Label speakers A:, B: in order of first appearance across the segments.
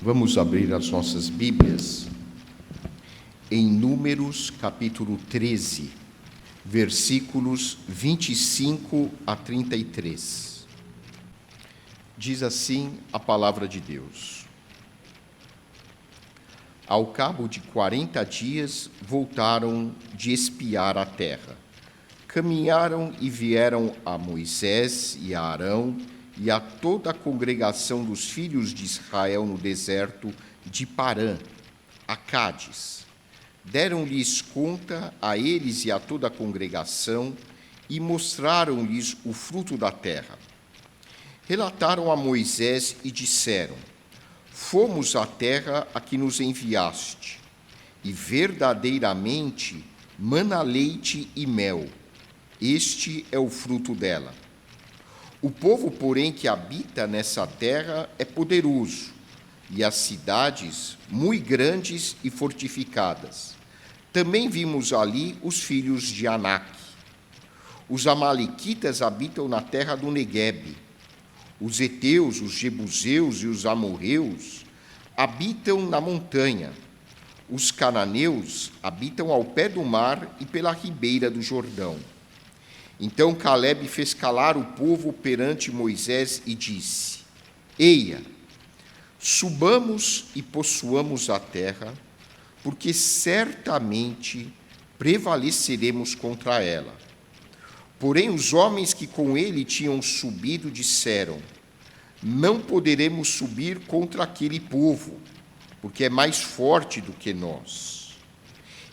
A: Vamos abrir as nossas Bíblias em Números, capítulo 13, versículos 25 a 33. Diz assim a palavra de Deus. Ao cabo de 40 dias, voltaram de espiar a terra. Caminharam e vieram a Moisés e a Arão e a toda a congregação dos filhos de Israel no deserto de Parã, a Cádiz. Deram-lhes conta a eles e a toda a congregação e mostraram-lhes o fruto da terra. Relataram a Moisés e disseram: Fomos à terra a que nos enviaste, e verdadeiramente mana leite e mel. Este é o fruto dela. O povo, porém, que habita nessa terra é poderoso, e as cidades muito grandes e fortificadas. Também vimos ali os filhos de Anak. Os amalequitas habitam na terra do Neguebe. Os heteus, os jebuseus e os amorreus habitam na montanha. Os cananeus habitam ao pé do mar e pela ribeira do Jordão. Então Calebe fez calar o povo perante Moisés e disse: Eia, subamos e possuamos a terra, porque certamente prevaleceremos contra ela. Porém, os homens que com ele tinham subido disseram: Não poderemos subir contra aquele povo, porque é mais forte do que nós.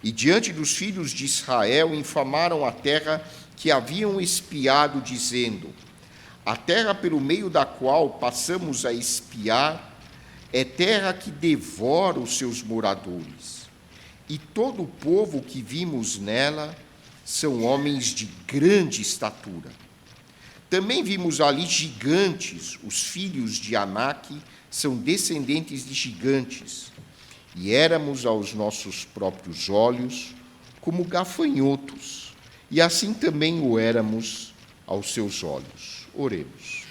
A: E diante dos filhos de Israel infamaram a terra que haviam espiado, dizendo: A terra pelo meio da qual passamos a espiar é terra que devora os seus moradores. E todo o povo que vimos nela são homens de grande estatura. Também vimos ali gigantes, os filhos de Anak são descendentes de gigantes, e éramos aos nossos próprios olhos como gafanhotos, e assim também o éramos aos seus olhos. Oremos.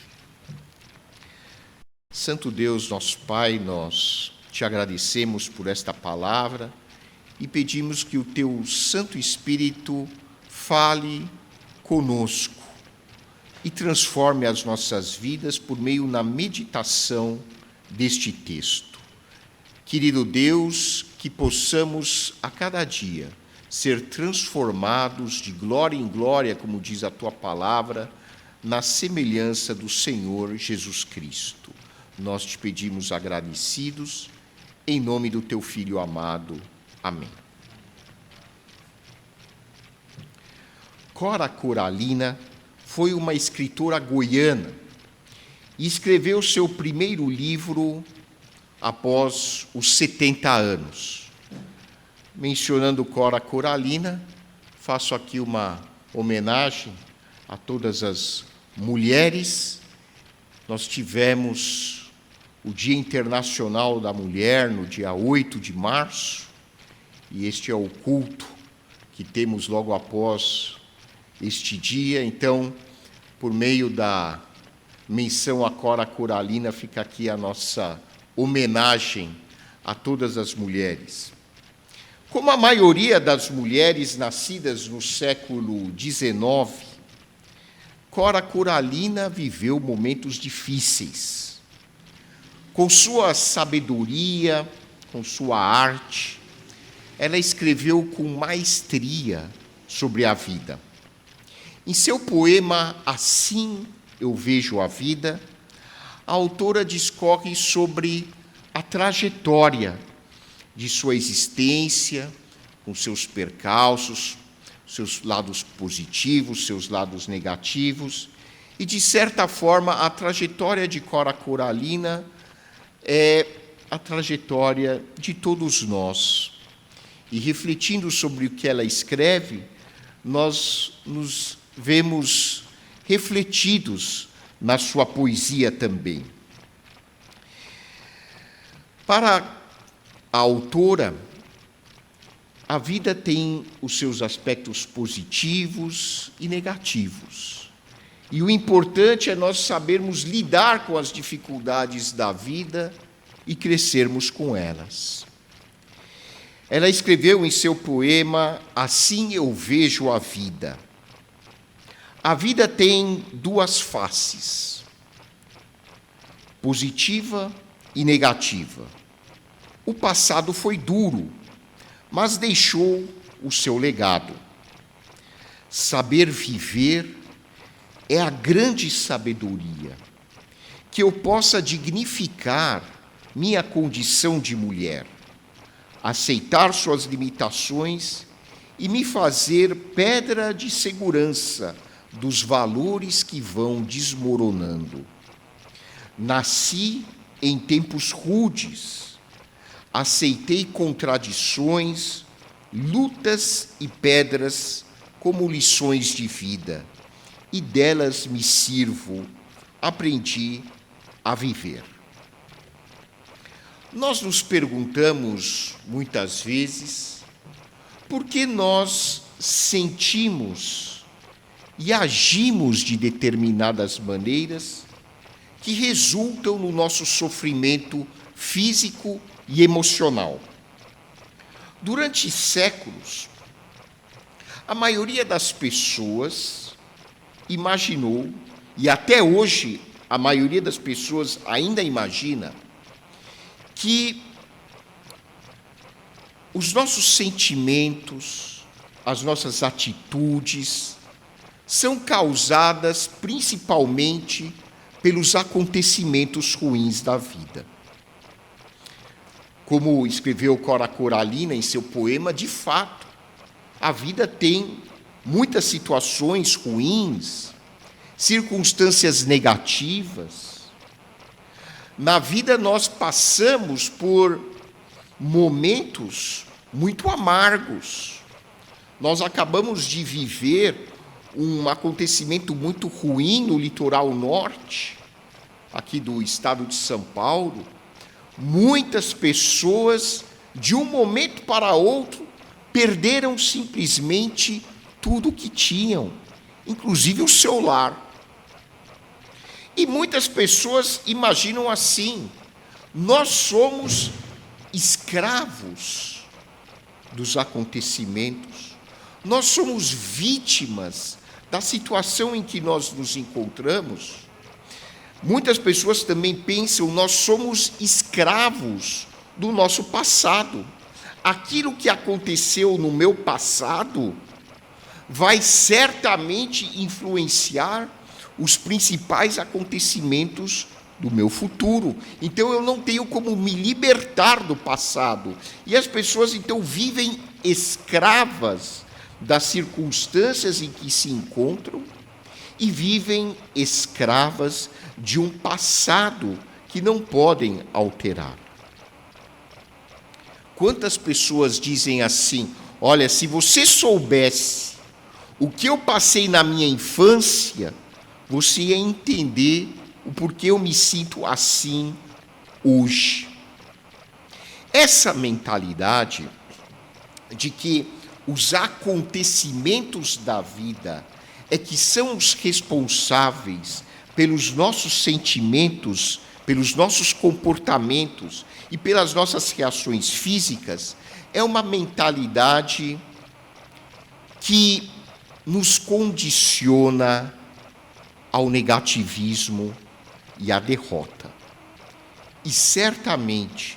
A: Santo Deus, nosso Pai, nós te agradecemos por esta palavra e pedimos que o teu Santo Espírito fale conosco e transforme as nossas vidas por meio da meditação deste texto. Querido Deus, que possamos a cada dia ser transformados de glória em glória, como diz a tua palavra, na semelhança do Senhor Jesus Cristo. Nós te pedimos agradecidos, em nome do teu Filho amado. Amém. Cora Coralina foi uma escritora goiana e escreveu seu primeiro livro após os 70 anos. Mencionando Cora Coralina, faço aqui uma homenagem a todas as mulheres. Nós tivemos o Dia Internacional da Mulher no dia 8 de março, e este é o culto que temos logo após este dia. Então, por meio da menção a Cora Coralina, fica aqui a nossa homenagem a todas as mulheres. Como a maioria das mulheres nascidas no século XIX, Cora Coralina viveu momentos difíceis. Com sua sabedoria, com sua arte, ela escreveu com maestria sobre a vida. Em seu poema Assim Eu Vejo a Vida, a autora discorre sobre a trajetória de sua existência, com seus percalços, seus lados positivos, seus lados negativos, e, de certa forma, a trajetória de Cora Coralina é a trajetória de todos nós. E, refletindo sobre o que ela escreve, nós nos vemos refletidos na sua poesia também. Para a autora, a vida tem os seus aspectos positivos e negativos. E o importante é nós sabermos lidar com as dificuldades da vida e crescermos com elas. Ela escreveu em seu poema Assim Eu Vejo a Vida. A vida tem duas faces, positiva e negativa. O passado foi duro, mas deixou o seu legado. Saber viver é a grande sabedoria, que eu possa dignificar minha condição de mulher, aceitar suas limitações e me fazer pedra de segurança dos valores que vão desmoronando. Nasci em tempos rudes, aceitei contradições, lutas e pedras como lições de vida, e delas me sirvo, aprendi a viver. Nós nos perguntamos, muitas vezes, por que nós sentimos e agimos de determinadas maneiras que resultam no nosso sofrimento físico e emocional. Durante séculos, a maioria das pessoas imaginou, e até hoje a maioria das pessoas ainda imagina, que os nossos sentimentos, as nossas atitudes, são causadas principalmente pelos acontecimentos ruins da vida. Como escreveu Cora Coralina em seu poema, de fato, a vida tem muitas situações ruins, circunstâncias negativas. Na vida nós passamos por momentos muito amargos. Nós acabamos de viver um acontecimento muito ruim no litoral norte, aqui do estado de São Paulo. Muitas pessoas, de um momento para outro, perderam simplesmente tudo o que tinham, inclusive o seu lar. E muitas pessoas imaginam assim: nós somos escravos dos acontecimentos, nós somos vítimas da situação em que nós nos encontramos. Muitas pessoas também pensam: nós somos escravos do nosso passado. Aquilo que aconteceu no meu passado vai certamente influenciar os principais acontecimentos do meu futuro. Então eu não tenho como me libertar do passado. E as pessoas então vivem escravas das circunstâncias em que se encontram e vivem escravas de um passado que não podem alterar. Quantas pessoas dizem assim: olha, se você soubesse o que eu passei na minha infância, você ia entender o porquê eu me sinto assim hoje. Essa mentalidade de que os acontecimentos da vida é que são os responsáveis pelos nossos sentimentos, pelos nossos comportamentos e pelas nossas reações físicas, é uma mentalidade que nos condiciona ao negativismo e à derrota. E certamente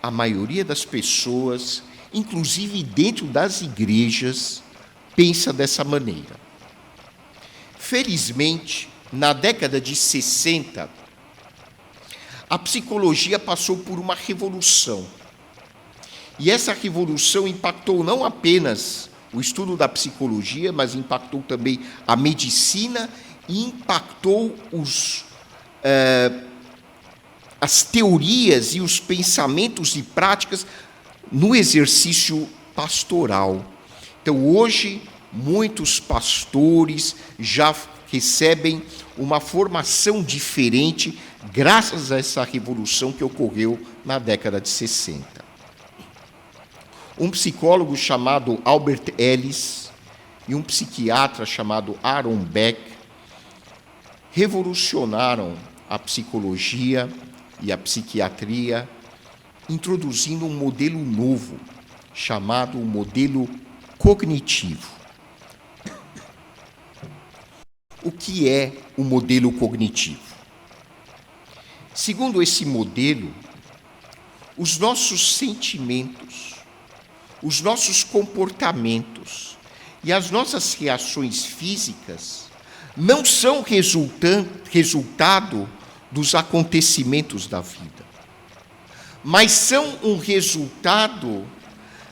A: a maioria das pessoas, inclusive dentro das igrejas, pensa dessa maneira. Felizmente, na década de 60, a psicologia passou por uma revolução. E essa revolução impactou não apenas o estudo da psicologia, mas impactou também a medicina e impactou as teorias e os pensamentos e práticas no exercício pastoral. Então, hoje, muitos pastores já recebem uma formação diferente graças a essa revolução que ocorreu na década de 60. Um psicólogo chamado Albert Ellis e um psiquiatra chamado Aaron Beck revolucionaram a psicologia e a psiquiatria introduzindo um modelo novo, chamado modelo cognitivo. O que é o modelo cognitivo? Segundo esse modelo, os nossos sentimentos, os nossos comportamentos e as nossas reações físicas não são resultado dos acontecimentos da vida, mas são um resultado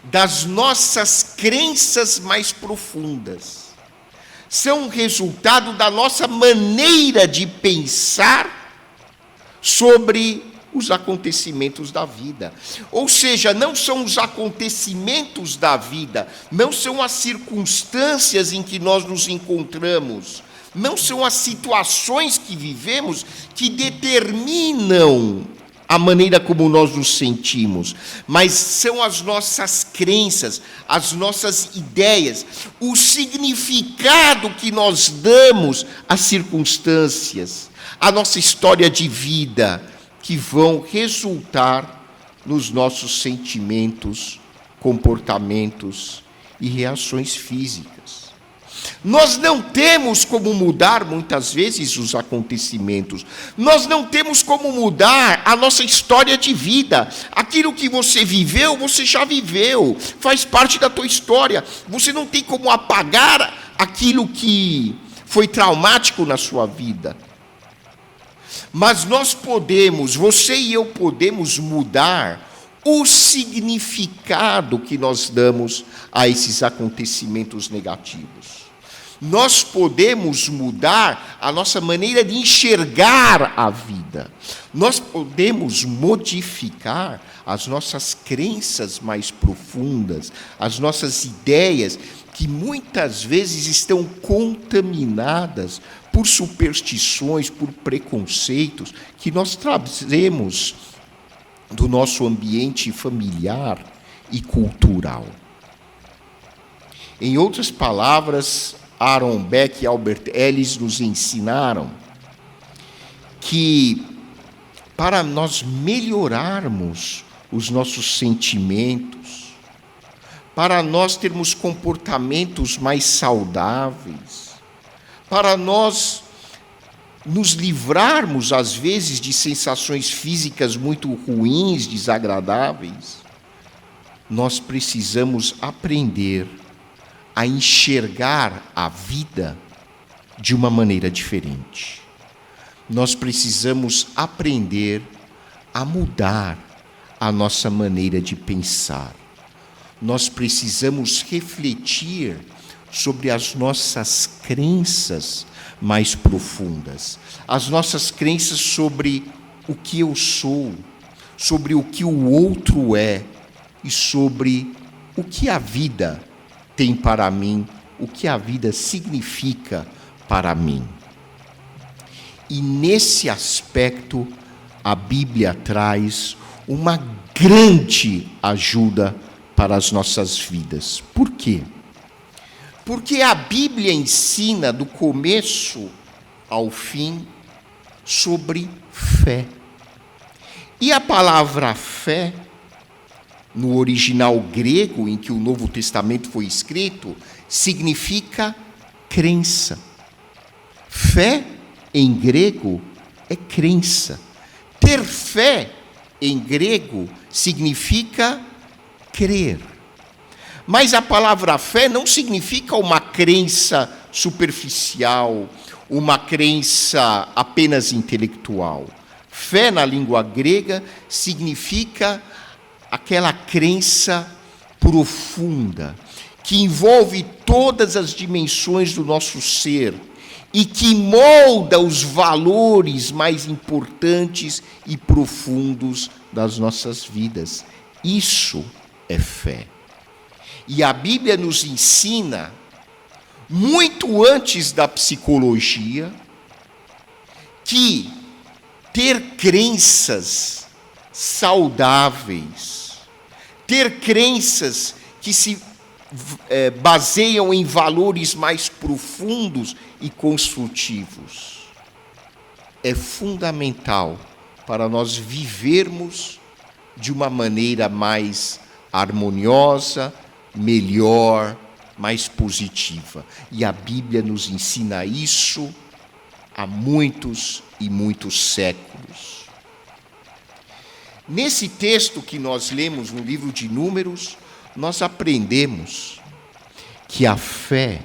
A: das nossas crenças mais profundas. São um resultado da nossa maneira de pensar sobre os acontecimentos da vida. Ou seja, não são os acontecimentos da vida, não são as circunstâncias em que nós nos encontramos, não são as situações que vivemos que determinam a maneira como nós nos sentimos, mas são as nossas crenças, as nossas ideias, o significado que nós damos às circunstâncias, a nossa história de vida, que vão resultar nos nossos sentimentos, comportamentos e reações físicas. Nós não temos como mudar, muitas vezes, os acontecimentos. Nós não temos como mudar a nossa história de vida. Aquilo que você viveu, você já viveu. Faz parte da tua história. Você não tem como apagar aquilo que foi traumático na sua vida. Mas nós podemos, você e eu podemos mudar o significado que nós damos a esses acontecimentos negativos. Nós podemos mudar a nossa maneira de enxergar a vida. Nós podemos modificar as nossas crenças mais profundas, as nossas ideias, que muitas vezes estão contaminadas por superstições, por preconceitos, que nós trazemos do nosso ambiente familiar e cultural. Em outras palavras, Aaron Beck e Albert Ellis nos ensinaram que para nós melhorarmos os nossos sentimentos, para nós termos comportamentos mais saudáveis, para nós nos livrarmos, às vezes, de sensações físicas muito ruins, desagradáveis, nós precisamos aprender a enxergar a vida de uma maneira diferente. Nós precisamos aprender a mudar a nossa maneira de pensar. Nós precisamos refletir sobre as nossas crenças mais profundas, as nossas crenças sobre o que eu sou, sobre o que o outro é e sobre o que a vida tem para mim, o que a vida significa para mim. E nesse aspecto, a Bíblia traz uma grande ajuda para as nossas vidas. Por quê? Porque a Bíblia ensina, do começo ao fim, sobre fé. E a palavra fé, no original grego em que o Novo Testamento foi escrito, significa crença. Fé, em grego, é crença. Ter fé, em grego, significa crer. Mas a palavra fé não significa uma crença superficial, uma crença apenas intelectual. Fé, na língua grega, significa aquela crença profunda, que envolve todas as dimensões do nosso ser e que molda os valores mais importantes e profundos das nossas vidas. Isso é fé. E a Bíblia nos ensina, muito antes da psicologia, que ter crenças saudáveis, ter crenças que se baseiam em valores mais profundos e construtivos, é fundamental para nós vivermos de uma maneira mais harmoniosa, melhor, mais positiva. E a Bíblia nos ensina isso há muitos e muitos séculos. Nesse texto que nós lemos no livro de Números, nós aprendemos que a fé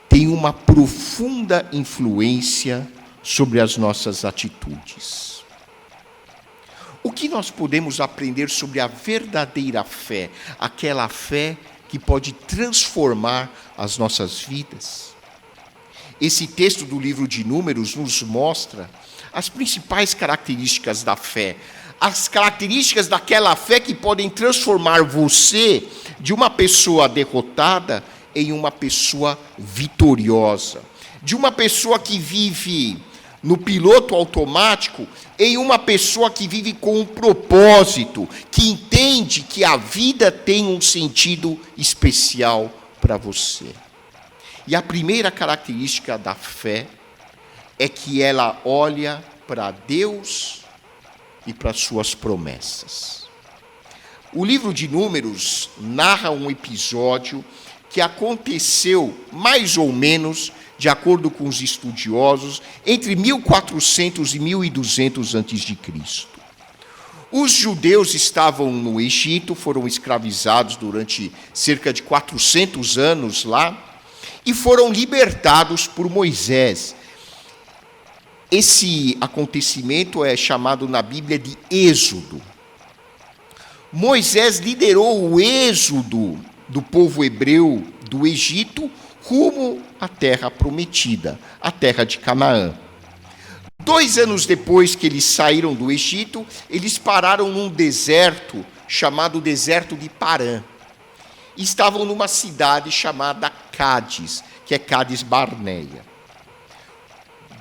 A: tem uma profunda influência sobre as nossas atitudes. O que nós podemos aprender sobre a verdadeira fé, aquela fé que pode transformar as nossas vidas? Esse texto do livro de Números nos mostra as principais características da fé, as características daquela fé que podem transformar você de uma pessoa derrotada em uma pessoa vitoriosa, de uma pessoa que vive no piloto automático em uma pessoa que vive com um propósito, que entende que a vida tem um sentido especial para você. E a primeira característica da fé é que ela olha para Deus e para suas promessas. O livro de Números narra um episódio que aconteceu, mais ou menos, de acordo com os estudiosos, entre 1400 e 1200 a.C. Os judeus estavam no Egito, foram escravizados durante cerca de 400 anos lá, e foram libertados por Moisés. Esse acontecimento é chamado na Bíblia de Êxodo. Moisés liderou o êxodo do povo hebreu do Egito rumo à terra prometida, a terra de Canaã. 2 anos depois que eles saíram do Egito, eles pararam num deserto chamado deserto de Parã. Estavam numa cidade chamada Cádiz, que é Cádiz Barneia.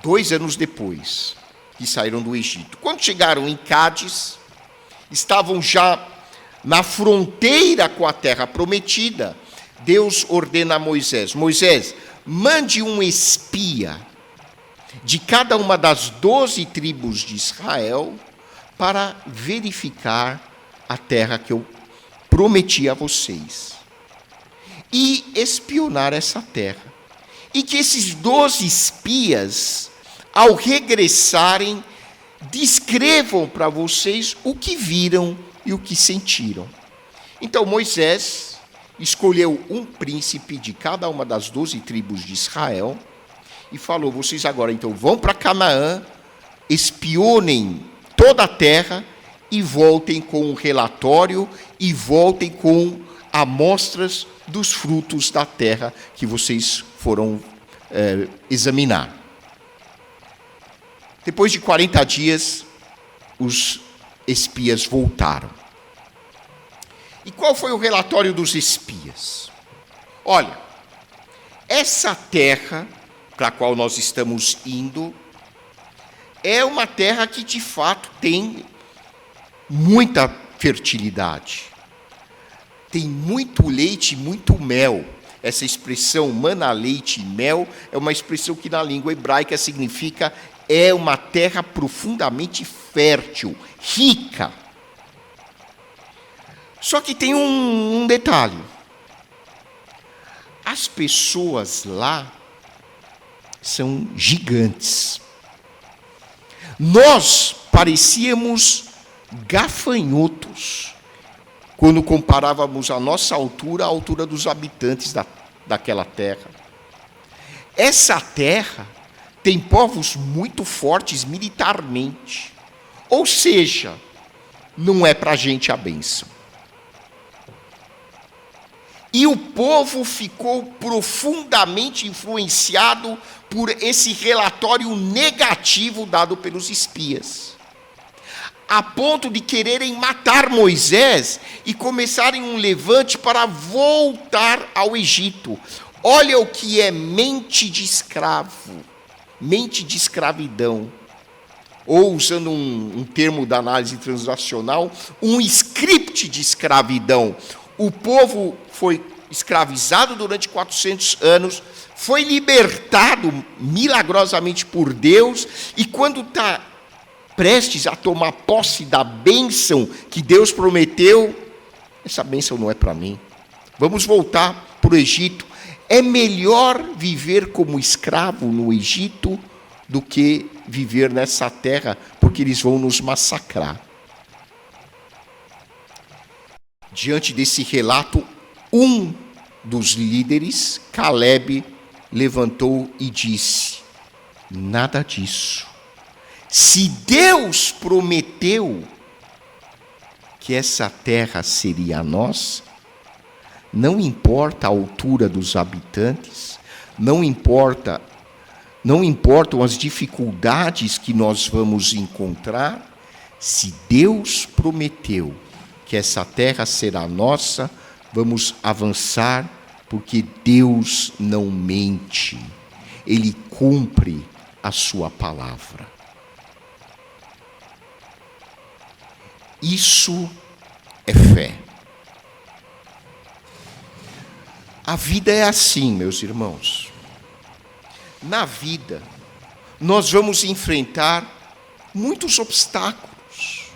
A: 2 anos depois que saíram do Egito. Quando chegaram em Cádiz, estavam já na fronteira com a terra prometida. Deus ordena a Moisés: Moisés, mande um espia de cada uma das 12 tribos de Israel para verificar a terra que eu prometi a vocês e espionar essa terra. E que esses 12 espias, ao regressarem, descrevam para vocês o que viram e o que sentiram. Então Moisés escolheu um príncipe de cada uma das 12 tribos de Israel e falou: vocês agora então vão para Canaã, espionem toda a terra e voltem com um relatório e voltem com amostras dos frutos da terra que vocês foram examinar. Depois de 40 dias, os espias voltaram. E qual foi o relatório dos espias? Olha, essa terra para a qual nós estamos indo é uma terra que de fato tem muita fertilidade. Tem muito leite, muito mel. Essa expressão maná, leite e mel é uma expressão que na língua hebraica significa é uma terra profundamente fértil, rica. Só que tem um detalhe. As pessoas lá são gigantes. Nós parecíamos gafanhotos quando comparávamos a nossa altura à altura dos habitantes daquela terra. Essa terra tem povos muito fortes militarmente. Ou seja, não é para a gente a bênção. E o povo ficou profundamente influenciado por esse relatório negativo dado pelos espias, a ponto de quererem matar Moisés e começarem um levante para voltar ao Egito. Olha o que é mente de escravo, mente de escravidão. Ou, usando um termo da análise transacional, um script de escravidão. O povo foi escravizado durante 400 anos, foi libertado milagrosamente por Deus, e quando está prestes a tomar posse da bênção que Deus prometeu, essa bênção não é para mim. Vamos voltar para o Egito. É melhor viver como escravo no Egito do que viver nessa terra, porque eles vão nos massacrar. Diante desse relato, um dos líderes, Caleb, levantou e disse: nada disso. Se Deus prometeu que essa terra seria nossa, não importa a altura dos habitantes, não importam as dificuldades que nós vamos encontrar, se Deus prometeu que essa terra será nossa, vamos avançar, porque Deus não mente, Ele cumpre a sua palavra. Isso é fé. A vida é assim, meus irmãos. Na vida, nós vamos enfrentar muitos obstáculos.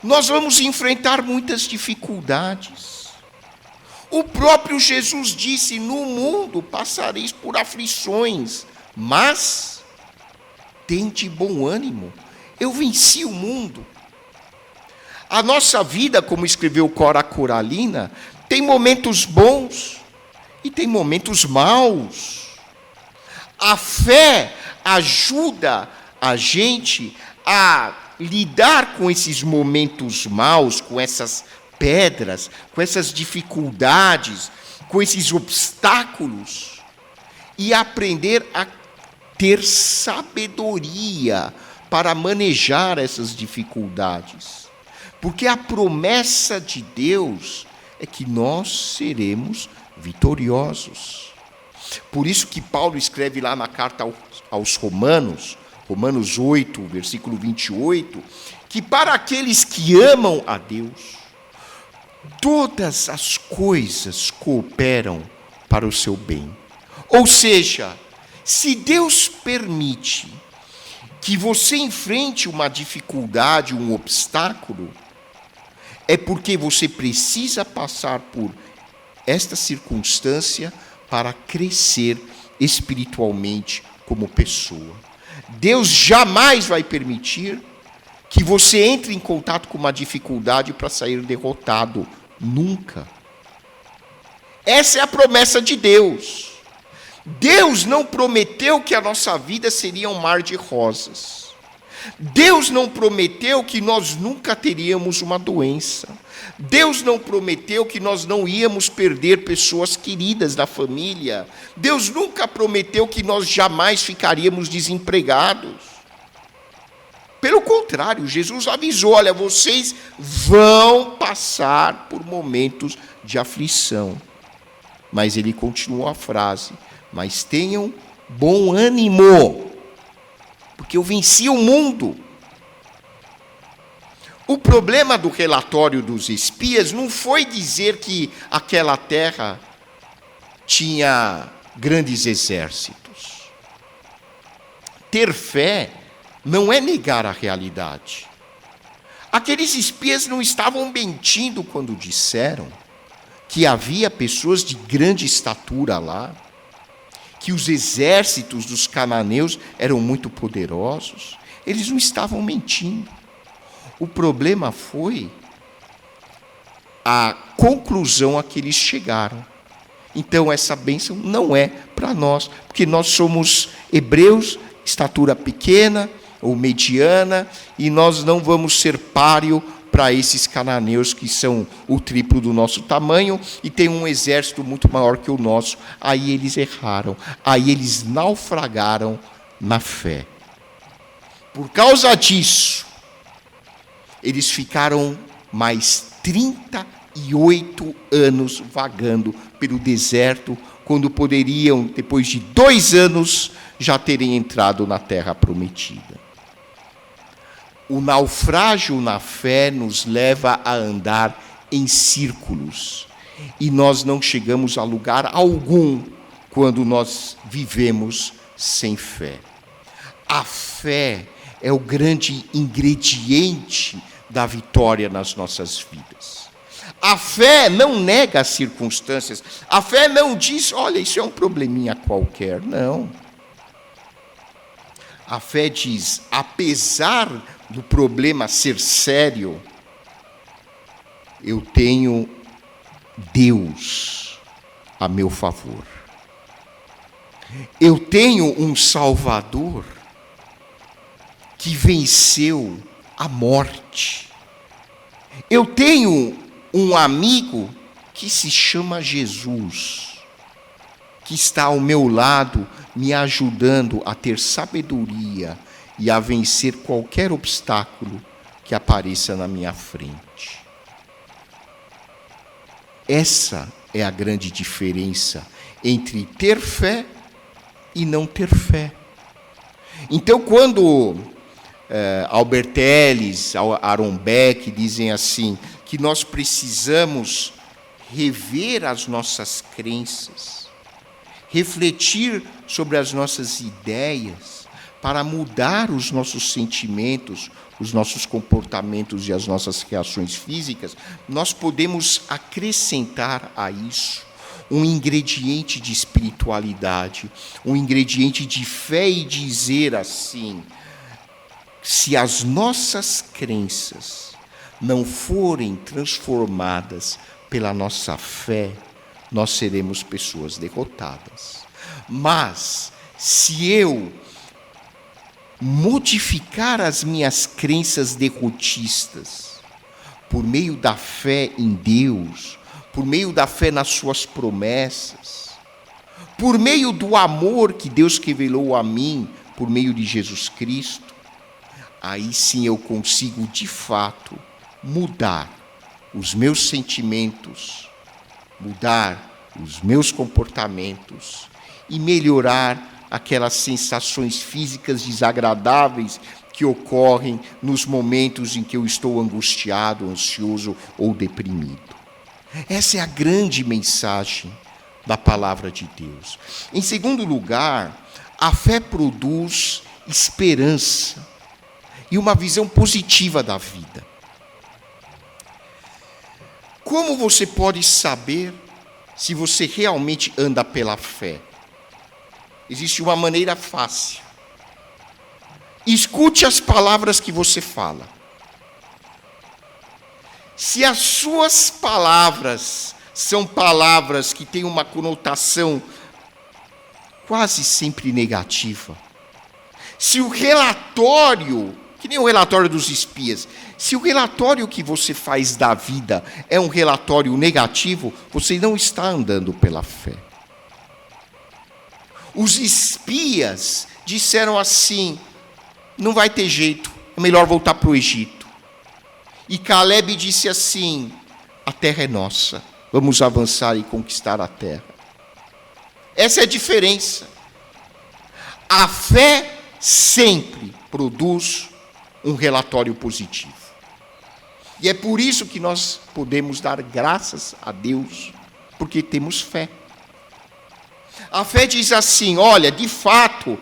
A: Nós vamos enfrentar muitas dificuldades. O próprio Jesus disse: no mundo passareis por aflições, mas tende bom ânimo. Eu venci o mundo. A nossa vida, como escreveu Cora Coralina, tem momentos bons e tem momentos maus. A fé ajuda a gente a lidar com esses momentos maus, com essas pedras, com essas dificuldades, com esses obstáculos, e aprender a ter sabedoria para manejar essas dificuldades. Porque a promessa de Deus é que nós seremos vitoriosos. Por isso que Paulo escreve lá na carta aos Romanos, Romanos 8, versículo 28, que para aqueles que amam a Deus, todas as coisas cooperam para o seu bem. Ou seja, se Deus permite que você enfrente uma dificuldade, um obstáculo, é porque você precisa passar por esta circunstância para crescer espiritualmente como pessoa. Deus jamais vai permitir que você entre em contato com uma dificuldade para sair derrotado. Nunca. Essa é a promessa de Deus. Deus não prometeu que a nossa vida seria um mar de rosas. Deus não prometeu que nós nunca teríamos uma doença. Deus não prometeu que nós não íamos perder pessoas queridas da família. Deus nunca prometeu que nós jamais ficaríamos desempregados. Pelo contrário, Jesus avisou: olha, vocês vão passar por momentos de aflição. Mas ele continuou a frase: mas tenham bom ânimo, porque eu venci o mundo. O problema do relatório dos espias não foi dizer que aquela terra tinha grandes exércitos. Ter fé não é negar a realidade. Aqueles espias não estavam mentindo quando disseram que havia pessoas de grande estatura lá, que os exércitos dos cananeus eram muito poderosos. Eles não estavam mentindo. O problema foi a conclusão a que eles chegaram. Então, essa bênção não é para nós, porque nós somos hebreus, estatura pequena ou mediana, e nós não vamos ser páreo para esses cananeus que são o triplo do nosso tamanho e tem um exército muito maior que o nosso. Aí eles erraram, aí eles naufragaram na fé. Por causa disso, eles ficaram mais 38 anos vagando pelo deserto, quando poderiam, depois de 2 anos, já terem entrado na terra prometida. O naufrágio na fé nos leva a andar em círculos, e nós não chegamos a lugar algum quando nós vivemos sem fé. A fé é o grande ingrediente da vitória nas nossas vidas. A fé não nega as circunstâncias. A fé não diz, olha, isso é um probleminha qualquer. Não. A fé diz, apesar do problema ser sério, eu tenho Deus a meu favor. Eu tenho um Salvador que venceu a morte. Eu tenho um amigo que se chama Jesus, que está ao meu lado, me ajudando a ter sabedoria e a vencer qualquer obstáculo que apareça na minha frente. Essa é a grande diferença entre ter fé e não ter fé. Então, quando Albert Ellis, Aaron Beck dizem assim, que nós precisamos rever as nossas crenças, refletir sobre as nossas ideias, para mudar os nossos sentimentos, os nossos comportamentos e as nossas reações físicas, nós podemos acrescentar a isso um ingrediente de espiritualidade, um ingrediente de fé e dizer assim, se as nossas crenças não forem transformadas pela nossa fé, nós seremos pessoas derrotadas. Mas, se eu modificar as minhas crenças derrotistas por meio da fé em Deus, por meio da fé nas suas promessas, por meio do amor que Deus revelou a mim por meio de Jesus Cristo, aí sim eu consigo de fato mudar os meus sentimentos, mudar os meus comportamentos e melhorar aquelas sensações físicas desagradáveis que ocorrem nos momentos em que eu estou angustiado, ansioso ou deprimido. Essa é a grande mensagem da palavra de Deus. Em segundo lugar, a fé produz esperança e uma visão positiva da vida. Como você pode saber se você realmente anda pela fé? Existe uma maneira fácil. Escute as palavras que você fala. Se as suas palavras são palavras que têm uma conotação quase sempre negativa, se o relatório, que nem o relatório dos espias, se o relatório que você faz da vida é um relatório negativo, você não está andando pela fé. Os espias disseram assim, não vai ter jeito, é melhor voltar para o Egito. E Caleb disse assim, a terra é nossa, vamos avançar e conquistar a terra. Essa é a diferença. A fé sempre produz um relatório positivo. E é por isso que nós podemos dar graças a Deus, porque temos fé. A fé diz assim, olha, de fato,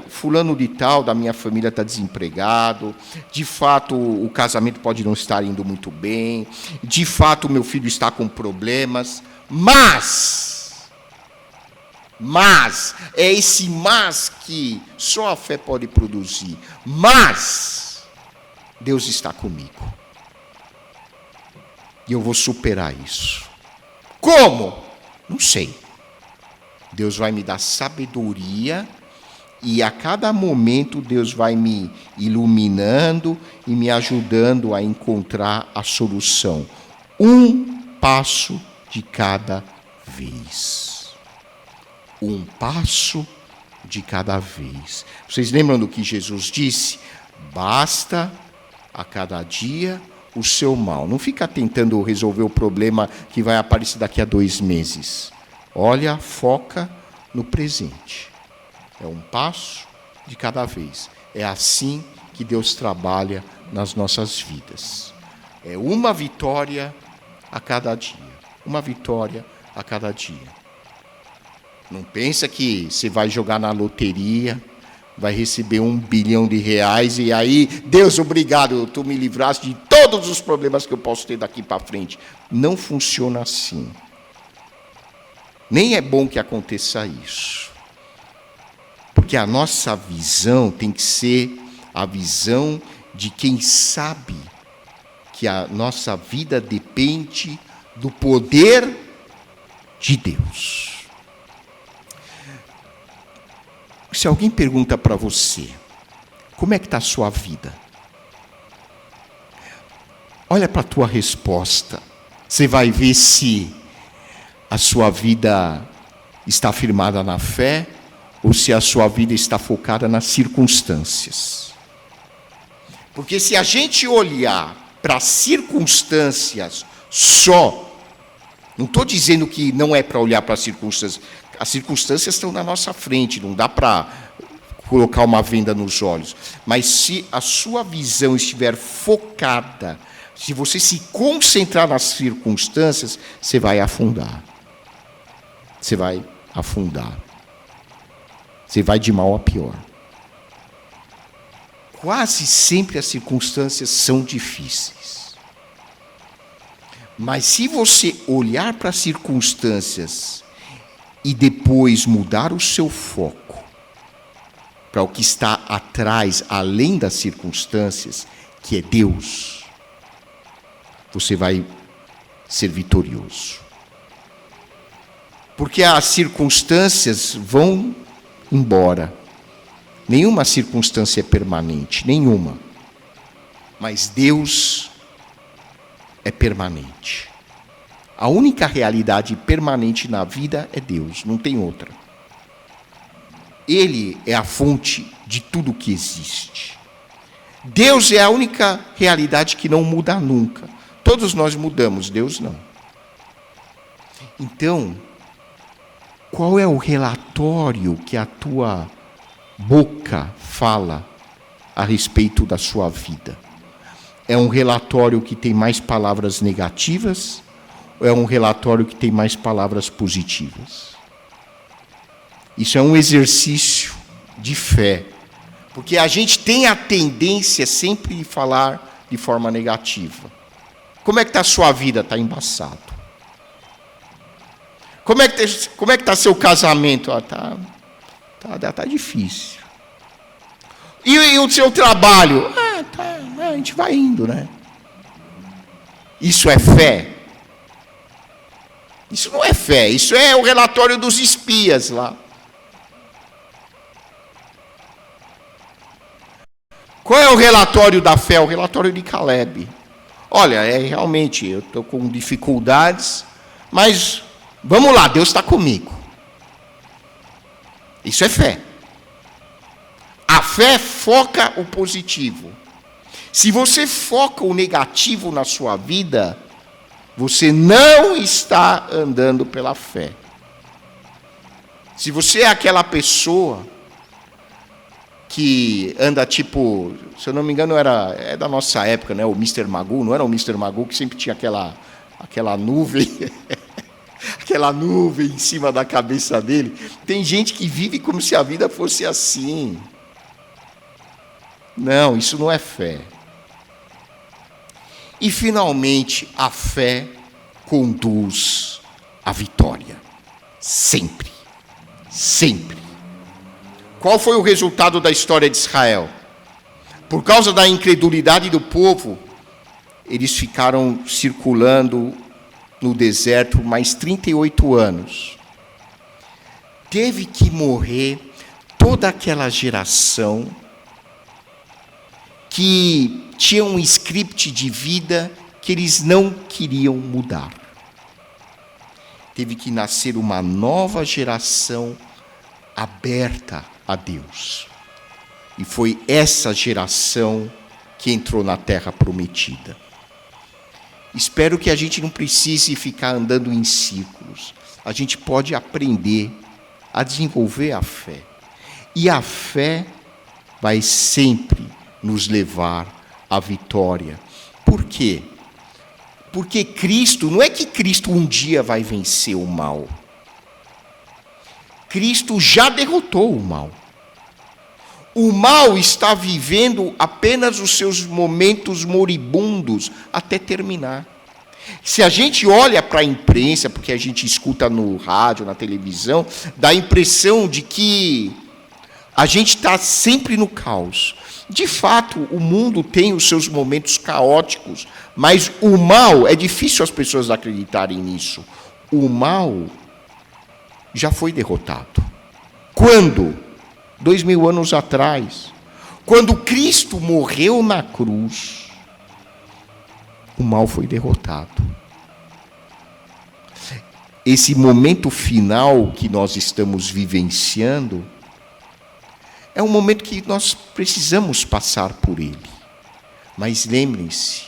A: fulano de tal da minha família está desempregado, de fato o casamento pode não estar indo muito bem, de fato meu filho está com problemas, mas, é esse mas que só a fé pode produzir, mas Deus está comigo. E eu vou superar isso. Como? Não sei. Deus vai me dar sabedoria e a cada momento Deus vai me iluminando e me ajudando a encontrar a solução. Um passo de cada vez. Um passo de cada vez. Vocês lembram do que Jesus disse? Basta a cada dia o seu mal. Não fica tentando resolver o problema que vai aparecer daqui a 2 meses. Olha, foca no presente. É um passo de cada vez. É assim que Deus trabalha nas nossas vidas. É uma vitória a cada dia. Uma vitória a cada dia. Não pensa que você vai jogar na loteria, vai receber R$1 bilhão e aí, Deus, obrigado, tu me livraste de todos os problemas que eu posso ter daqui para frente. Não funciona assim. Nem é bom que aconteça isso. Porque a nossa visão tem que ser a visão de quem sabe que a nossa vida depende do poder de Deus. Se alguém pergunta para você, como é que está a sua vida? Olha para a tua resposta. Você vai ver se a sua vida está firmada na fé ou se a sua vida está focada nas circunstâncias. Porque se a gente olhar para as circunstâncias só, não estou dizendo que não é para olhar para as circunstâncias estão na nossa frente, não dá para colocar uma venda nos olhos. Mas se a sua visão estiver focada, se você se concentrar nas circunstâncias, você vai afundar. Você vai afundar. Você vai de mal a pior. Quase sempre as circunstâncias são difíceis. Mas se você olhar para as circunstâncias e depois mudar o seu foco para o que está atrás, além das circunstâncias, que é Deus, você vai ser vitorioso. Porque as circunstâncias vão embora. Nenhuma circunstância é permanente, nenhuma. Mas Deus é permanente. A única realidade permanente na vida é Deus, não tem outra. Ele é a fonte de tudo que existe. Deus é a única realidade que não muda nunca. Todos nós mudamos, Deus não. Então, qual é o relatório que a tua boca fala a respeito da sua vida? É um relatório que tem mais palavras negativas ou é um relatório que tem mais palavras positivas? Isso é um exercício de fé, porque a gente tem a tendência sempre de falar de forma negativa. Como é que está a sua vida? Está embaçado. Como é que está seu casamento? Tá difícil. E o seu trabalho? A gente vai indo, né? Isso é fé? Isso não é fé, isso é o relatório dos espias lá. Qual é o relatório da fé? O relatório de Caleb. Olha, realmente, eu estou com dificuldades, mas vamos lá, Deus está comigo. Isso é fé. A fé foca o positivo. Se você foca o negativo na sua vida, você não está andando pela fé. Se você é aquela pessoa que anda tipo, se eu não me engano, é da nossa época, né? O Mr. Magoo, não era o Mr. Magoo que sempre tinha aquela nuvem, aquela nuvem em cima da cabeça dele. Tem gente que vive como se a vida fosse assim. Não, isso não é fé. E, finalmente, a fé conduz à vitória. Sempre. Sempre. Qual foi o resultado da história de Israel? Por causa da incredulidade do povo, eles ficaram circulando no deserto mais 38 anos. Teve que morrer toda aquela geração que tinha um script de vida que eles não queriam mudar. Teve que nascer uma nova geração aberta a Deus. E foi essa geração que entrou na terra prometida. Espero que a gente não precise ficar andando em círculos. A gente pode aprender a desenvolver a fé. E a fé vai sempre nos levar à vitória. Por quê? Porque Cristo, não é que Cristo um dia vai vencer o mal. Cristo já derrotou o mal. O mal está vivendo apenas os seus momentos moribundos até terminar. Se a gente olha para a imprensa, porque a gente escuta no rádio, na televisão, dá a impressão de que a gente está sempre no caos. De fato, o mundo tem os seus momentos caóticos, mas o mal, é difícil as pessoas acreditarem nisso. O mal já foi derrotado. Quando? 2000 anos atrás. Quando Cristo morreu na cruz, o mal foi derrotado. Esse momento final que nós estamos vivenciando é um momento que nós precisamos passar por ele. Mas lembrem-se,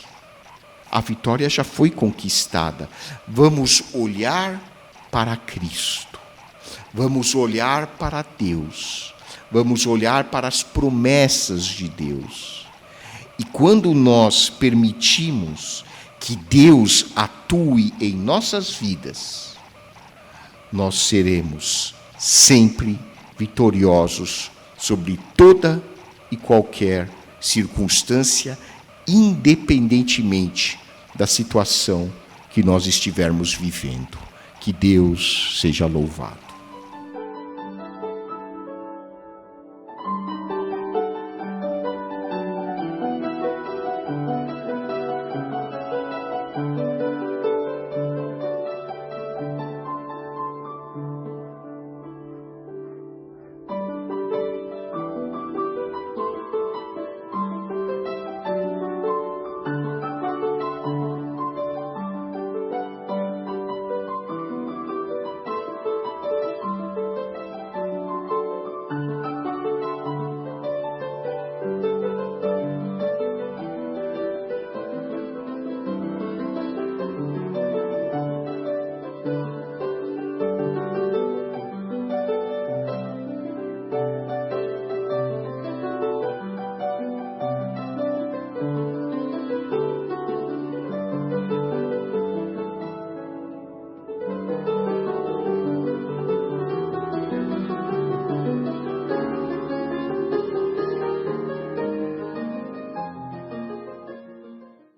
A: a vitória já foi conquistada. Vamos olhar para Cristo. Vamos olhar para Deus. Vamos olhar para as promessas de Deus. E quando nós permitimos que Deus atue em nossas vidas, nós seremos sempre vitoriosos sobre toda e qualquer circunstância, independentemente da situação que nós estivermos vivendo. Que Deus seja louvado.